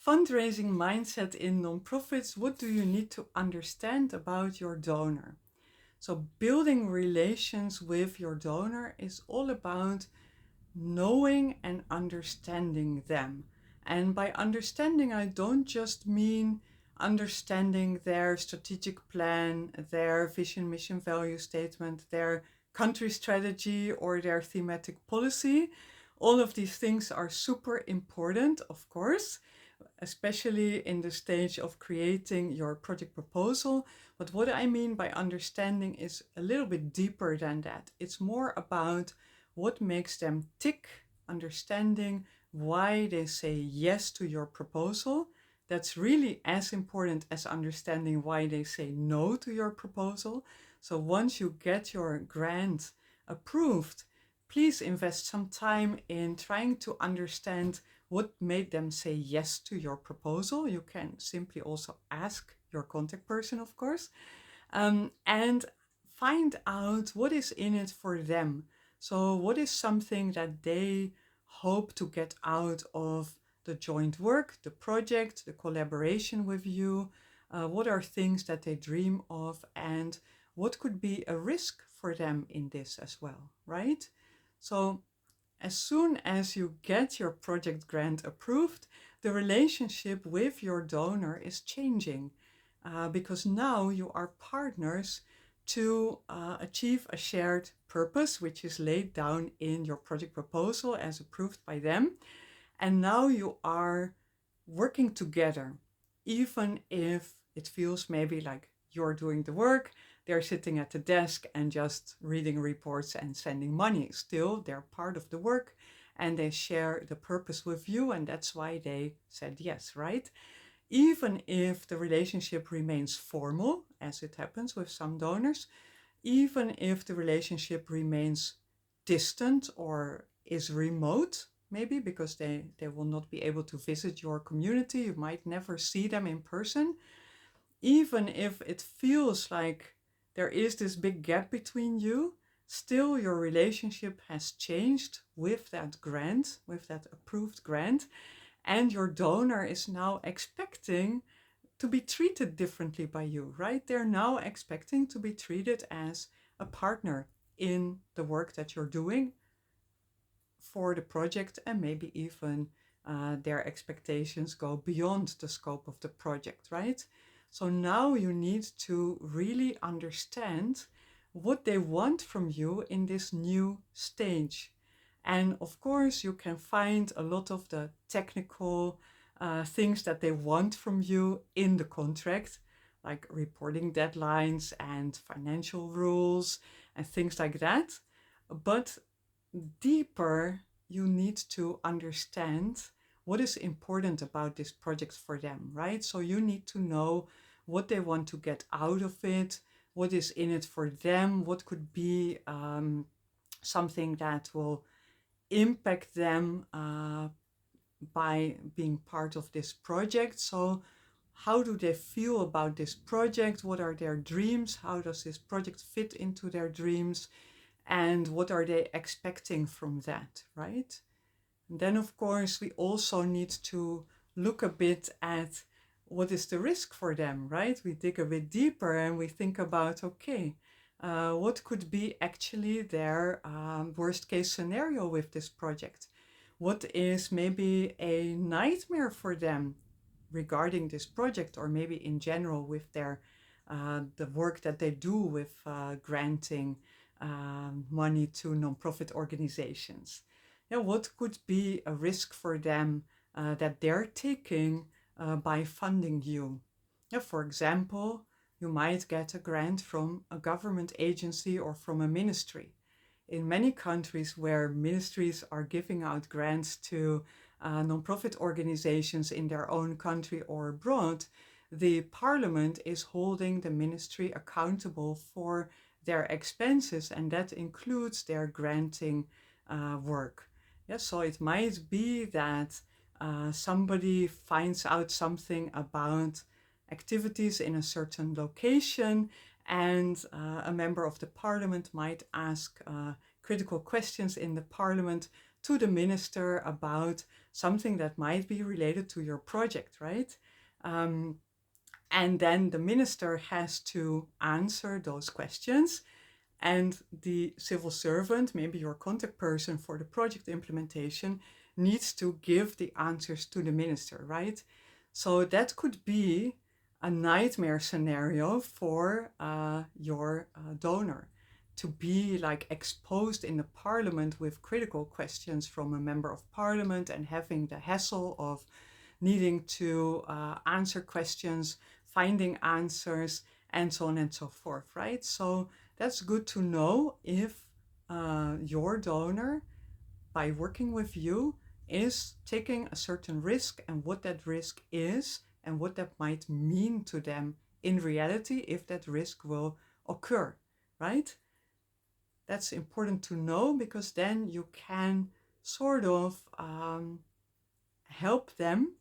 Fundraising mindset in nonprofits. What do you need to understand about your donor? So, building relations with your donor is all about knowing and understanding them. And by understanding, I don't just mean understanding their strategic plan, their vision, mission, value statement, their country strategy, or their thematic policy. All of these things are super important, of course, especially in the stage of creating your project proposal. But what I mean by understanding is a little bit deeper than that. It's more about what makes them tick, understanding why they say yes to your proposal. That's really as important as understanding why they say no to your proposal. So once you get your grant approved, please invest some time in trying to understand what made them say yes to your proposal. You can simply also ask your contact person, of course, and find out what is in it for them. So, what is something that they hope to get out of the joint work, the project, the collaboration with you? What are things that they dream of, and what could be a risk for them in this as well, right? So, as soon as you get your project grant approved, the relationship with your donor is changing because now you are partners to achieve a shared purpose, which is laid down in your project proposal as approved by them. And now you are working together, even if it feels maybe like you're doing the work, they're sitting at the desk and just reading reports and sending money. Still, they're part of the work and they share the purpose with you, and that's why they said yes, right? Even if the relationship remains formal, as it happens with some donors, even if the relationship remains distant or is remote, maybe because they will not be able to visit your community, you might never see them in person, even if it feels like there is this big gap between you, still your relationship has changed with that grant, with that approved grant, and your donor is now expecting to be treated differently by you, right? They're now expecting to be treated as a partner in the work that you're doing for the project, and maybe even their expectations go beyond the scope of the project, right? So now you need to really understand what they want from you in this new stage. And of course, you can find a lot of the technical things that they want from you in the contract, like reporting deadlines and financial rules and things like that. But deeper, you need to understand what is important about this project for them, right? So you need to know what they want to get out of it, what is in it for them, what could be something that will impact them by being part of this project. So, how do they feel about this project? What are their dreams? How does this project fit into their dreams? And what are they expecting from that, right? And then, of course, we also need to look a bit at what is the risk for them, right? We dig a bit deeper and we think about, okay, what could be actually their worst case scenario with this project? What is maybe a nightmare for them regarding this project, or maybe in general with their the work that they do with granting money to nonprofit organizations? Yeah, what could be a risk for them that they're taking by funding you? Yeah, for example, you might get a grant from a government agency or from a ministry. In many countries where ministries are giving out grants to nonprofit organizations in their own country or abroad, the parliament is holding the ministry accountable for their expenses, and that includes their granting work. Yeah, so it might be that somebody finds out something about activities in a certain location, and a member of the parliament might ask critical questions in the parliament to the minister about something that might be related to your project, right? And then the minister has to answer those questions, and the civil servant, maybe your contact person for the project implementation, needs to give the answers to the minister, right? So that could be a nightmare scenario for your donor, to be like exposed in the parliament with critical questions from a member of parliament and having the hassle of needing to answer questions, finding answers, and so on and so forth, right? So that's good to know if your donor, by working with you, is taking a certain risk and what that risk is and what that might mean to them in reality if that risk will occur, right? That's important to know, because then you can sort of help them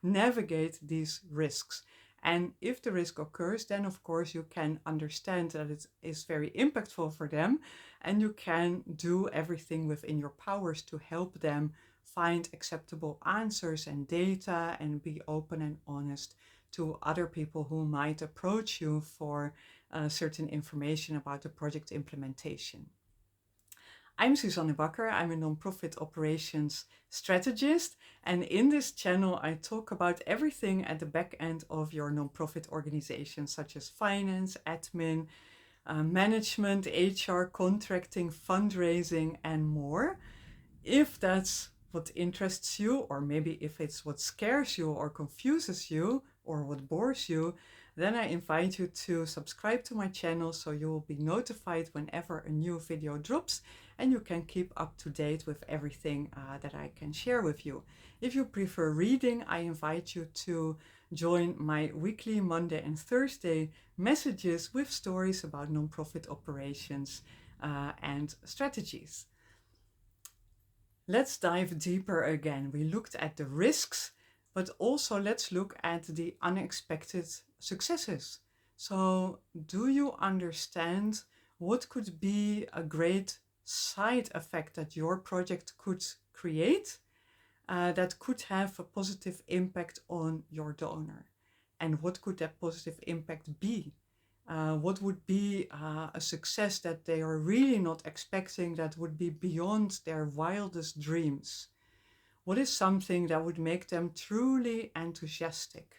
navigate these risks. And if the risk occurs, then of course you can understand that it is very impactful for them, and you can do everything within your powers to help them find acceptable answers and data and be open and honest to other people who might approach you for certain information about the project implementation. I'm Suzanne Bakker. I'm a nonprofit operations strategist. And in this channel, I talk about everything at the back end of your nonprofit organization, such as finance, admin, management, HR, contracting, fundraising, and more. If that's what interests you, or maybe if it's what scares you or confuses you or what bores you, then I invite you to subscribe to my channel so you will be notified whenever a new video drops, and you can keep up to date with everything that I can share with you. If you prefer reading, I invite you to join my weekly Monday and Thursday messages with stories about nonprofit operations and strategies. Let's dive deeper again. We looked at the risks, but also let's look at the unexpected successes. So, do you understand what could be a great side effect that your project could create that could have a positive impact on your donor? And what could that positive impact be? What would be a success that they are really not expecting, that would be beyond their wildest dreams? What is something that would make them truly enthusiastic?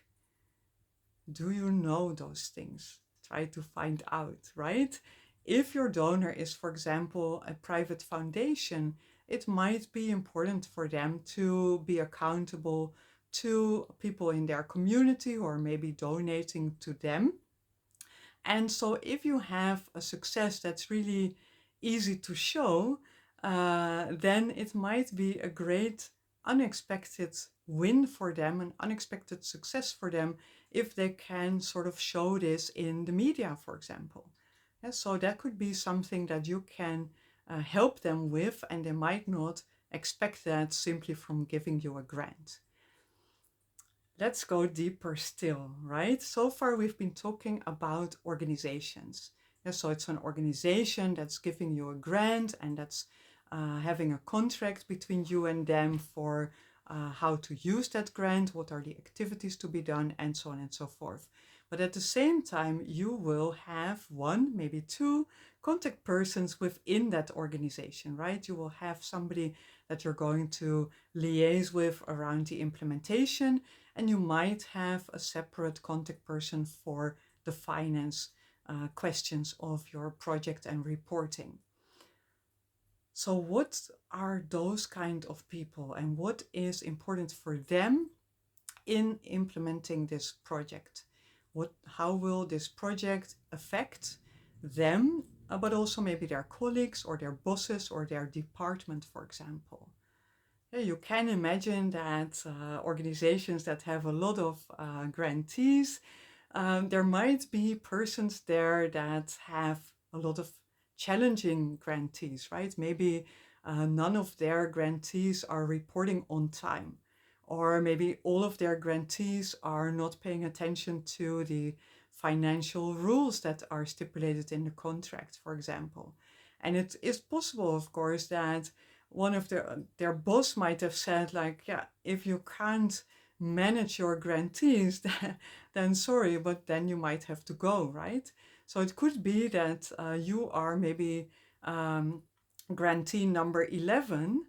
Do you know those things? Try to find out, right? If your donor is, for example, a private foundation, it might be important for them to be accountable to people in their community or maybe donating to them. And so if you have a success that's really easy to show, then it might be a great unexpected win for them, an unexpected success for them, if they can sort of show this in the media, for example. Yeah, so that could be something that you can help them with, and they might not expect that simply from giving you a grant. Let's go deeper still, right? So far, we've been talking about organizations. Yeah, so it's an organization that's giving you a grant, and that's having a contract between you and them for how to use that grant, what are the activities to be done, and so on and so forth. But at the same time, you will have one, maybe two contact persons within that organization, right? You will have somebody that you're going to liaise with around the implementation, and you might have a separate contact person for the finance questions of your project and reporting. So what are those kind of people, and what is important for them in implementing this project? How will this project affect them, but also maybe their colleagues or their bosses or their department, for example? Yeah, you can imagine that organizations that have a lot of grantees, there might be persons there that have a lot of challenging grantees, right? Maybe none of their grantees are reporting on time, or maybe all of their grantees are not paying attention to the financial rules that are stipulated in the contract, for example. And it is possible, of course, that one of their boss might have said, like, yeah, if you can't manage your grantees, then sorry, but then you might have to go, right? So it could be that you are maybe um, grantee number 11,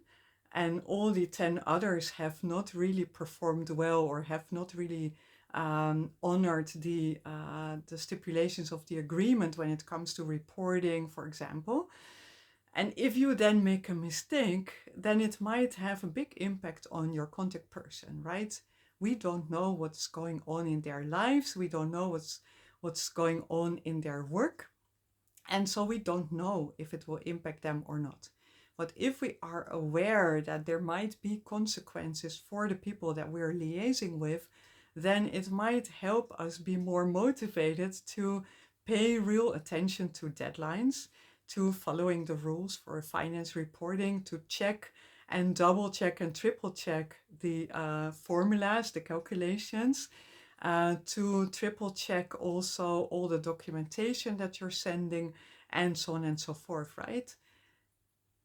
and all the 10 others have not really performed well or have not really honored the stipulations of the agreement when it comes to reporting, for example. And if you then make a mistake, then it might have a big impact on your contact person, right? We don't know what's going on in their lives. We don't know what's going on in their work. And so we don't know if it will impact them or not. But if we are aware that there might be consequences for the people that we're liaising with, then it might help us be more motivated to pay real attention to deadlines, to following the rules for finance reporting, to check and double check and triple check the formulas, the calculations, to triple check also all the documentation that you're sending, and so on and so forth, right?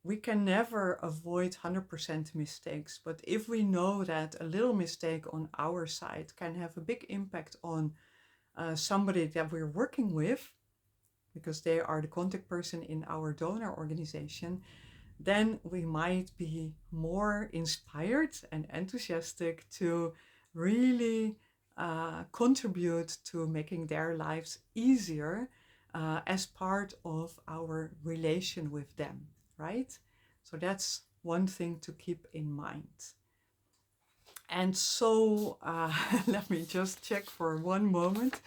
We can never avoid 100% mistakes, but if we know that a little mistake on our side can have a big impact on somebody that we're working with, because they are the contact person in our donor organization, then we might be more inspired and enthusiastic to really contribute to making their lives easier as part of our relation with them, right? So that's one thing to keep in mind. And so let me just check for one moment.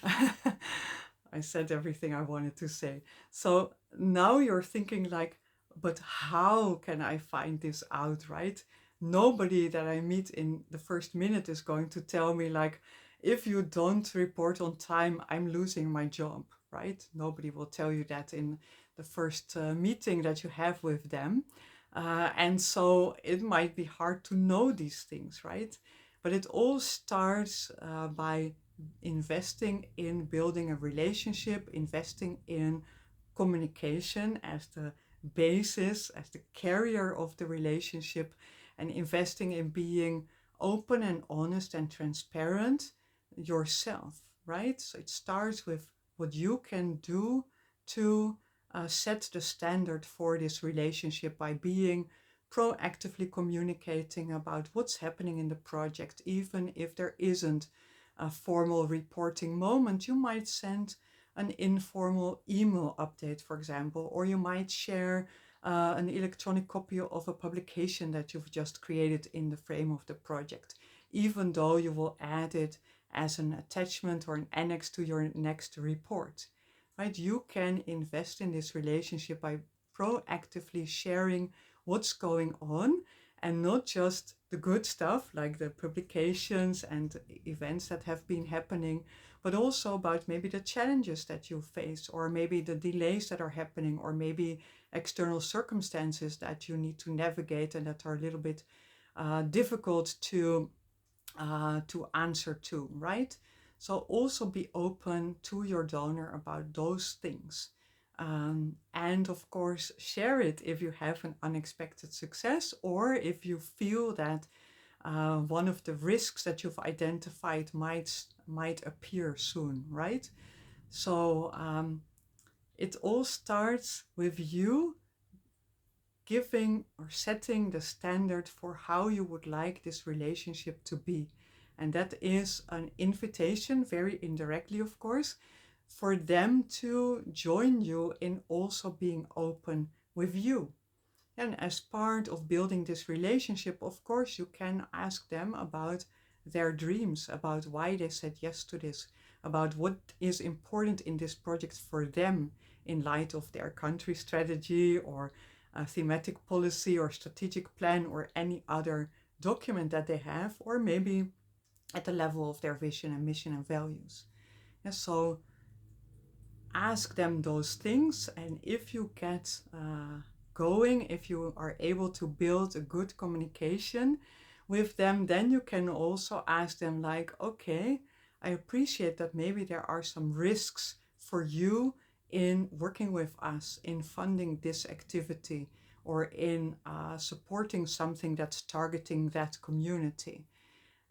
I said everything I wanted to say. So now you're thinking like, but how can I find this out, right? Nobody that I meet in the first minute is going to tell me like, if you don't report on time, I'm losing my job, right? Nobody will tell you that in the first meeting that you have with them. And so it might be hard to know these things, right? But it all starts by investing in building a relationship, investing in communication as the basis, as the carrier of the relationship, and investing in being open and honest and transparent yourself, right? So it starts with what you can do to set the standard for this relationship by being proactively communicating about what's happening in the project. Even if there isn't a formal reporting moment, you might send an informal email update, for example, or you might share an electronic copy of a publication that you've just created in the frame of the project, even though you will add it as an attachment or an annex to your next report. Right? You can invest in this relationship by proactively sharing what's going on, and not just the good stuff like the publications and events that have been happening, but also about maybe the challenges that you face, or maybe the delays that are happening, or maybe external circumstances that you need to navigate and that are a little bit difficult to answer to, right? So also be open to your donor about those things. And of course, share it if you have an unexpected success, or if you feel that one of the risks that you've identified might appear soon, right? So it all starts with you giving or setting the standard for how you would like this relationship to be. And that is an invitation, very indirectly, of course, for them to join you in also being open with you. And as part of building this relationship, of course, you can ask them about their dreams, about why they said yes to this, about what is important in this project for them in light of their country strategy or a thematic policy or strategic plan or any other document that they have, or maybe at the level of their vision and mission and values. And so ask them those things, and if you get going, if you are able to build a good communication with them, then you can also ask them like, okay, I appreciate that maybe there are some risks for you in working with us in funding this activity, or in supporting something that's targeting that community.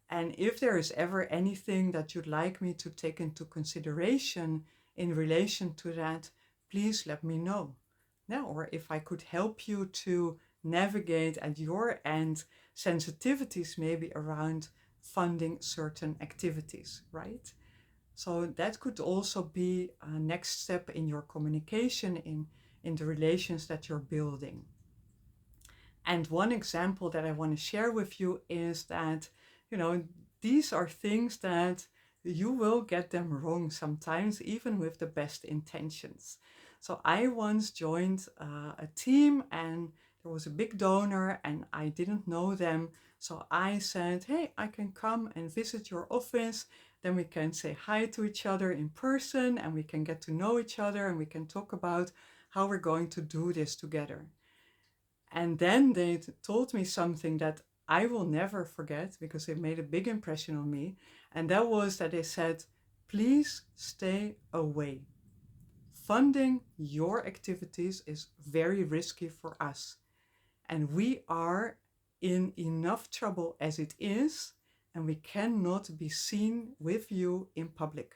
And if there is ever anything that you'd like me to take into consideration in relation to that, please let me know. Yeah, or if I could help you to navigate at your end sensitivities maybe around funding certain activities, right? So that could also be a next step in your communication in the relations that you're building. And one example that I want to share with you is that, you know, these are things that you will get them wrong sometimes, even with the best intentions. So I once joined a team, and there was a big donor and I didn't know them. So I said, hey, I can come and visit your office. Then we can say hi to each other in person and we can get to know each other and we can talk about how we're going to do this together. And then they told me something that I will never forget because it made a big impression on me. And that was that they said, please stay away. Funding your activities is very risky for us. And we are in enough trouble as it is, and we cannot be seen with you in public.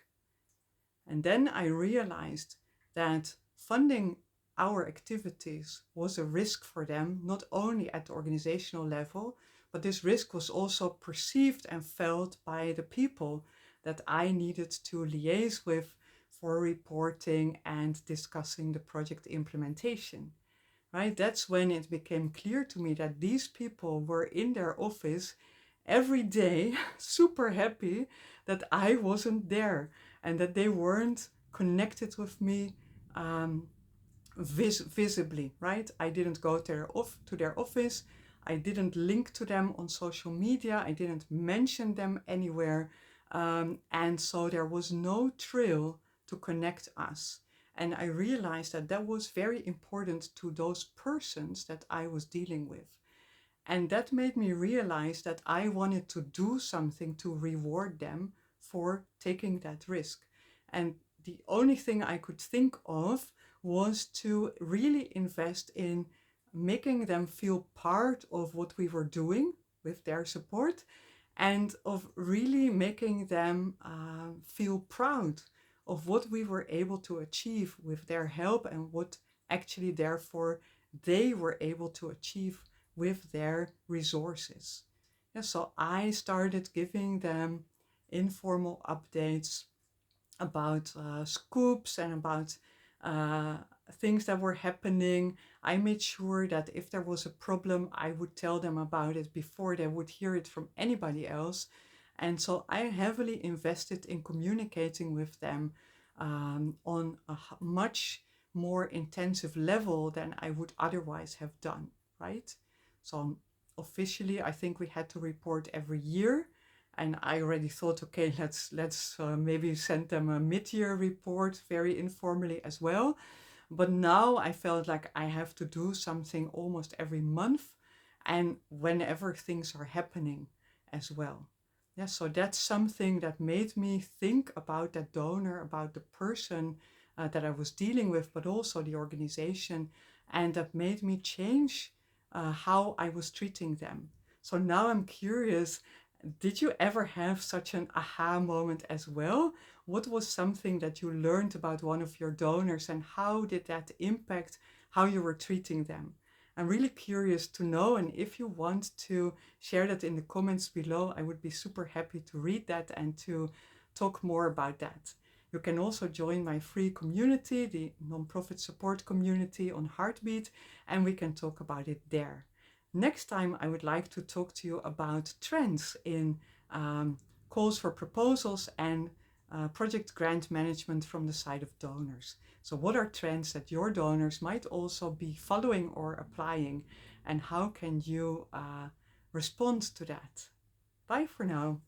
And then I realized that funding our activities was a risk for them, not only at the organizational level, but this risk was also perceived and felt by the people that I needed to liaise with for reporting and discussing the project implementation. Right? That's when it became clear to me that these people were in their office every day, super happy that I wasn't there and that they weren't connected with me visibly, right? I didn't go to their office. I didn't link to them on social media. I didn't mention them anywhere. And so there was no trail to connect us. And I realized that that was very important to those persons that I was dealing with. And that made me realize that I wanted to do something to reward them for taking that risk. And the only thing I could think of was to really invest in making them feel part of what we were doing with their support and of really making them feel proud of what we were able to achieve with their help and what actually therefore they were able to achieve with their resources. Yeah, so I started giving them informal updates about scoops and about uh, things that were happening. I made sure that if there was a problem, I would tell them about it before they would hear it from anybody else. And so I heavily invested in communicating with them on a much more intensive level than I would otherwise have done, right? So officially, I think we had to report every year. And I already thought, okay, let's maybe send them a mid-year report very informally as well. But now I felt like I have to do something almost every month and whenever things are happening as well. Yeah, so that's something that made me think about that donor, about the person that I was dealing with, but also the organization, and that made me change how I was treating them. So now I'm curious, did you ever have such an aha moment as well? What was something that you learned about one of your donors and how did that impact how you were treating them? I'm really curious to know, and if you want to share that in the comments below, I would be super happy to read that and to talk more about that. You can also join my free community, the nonprofit support community on Heartbeat, and we can talk about it there. Next time, I would like to talk to you about trends in calls for proposals and project grant management from the side of donors. So what are trends that your donors might also be following or applying, and how can you respond to that? Bye for now.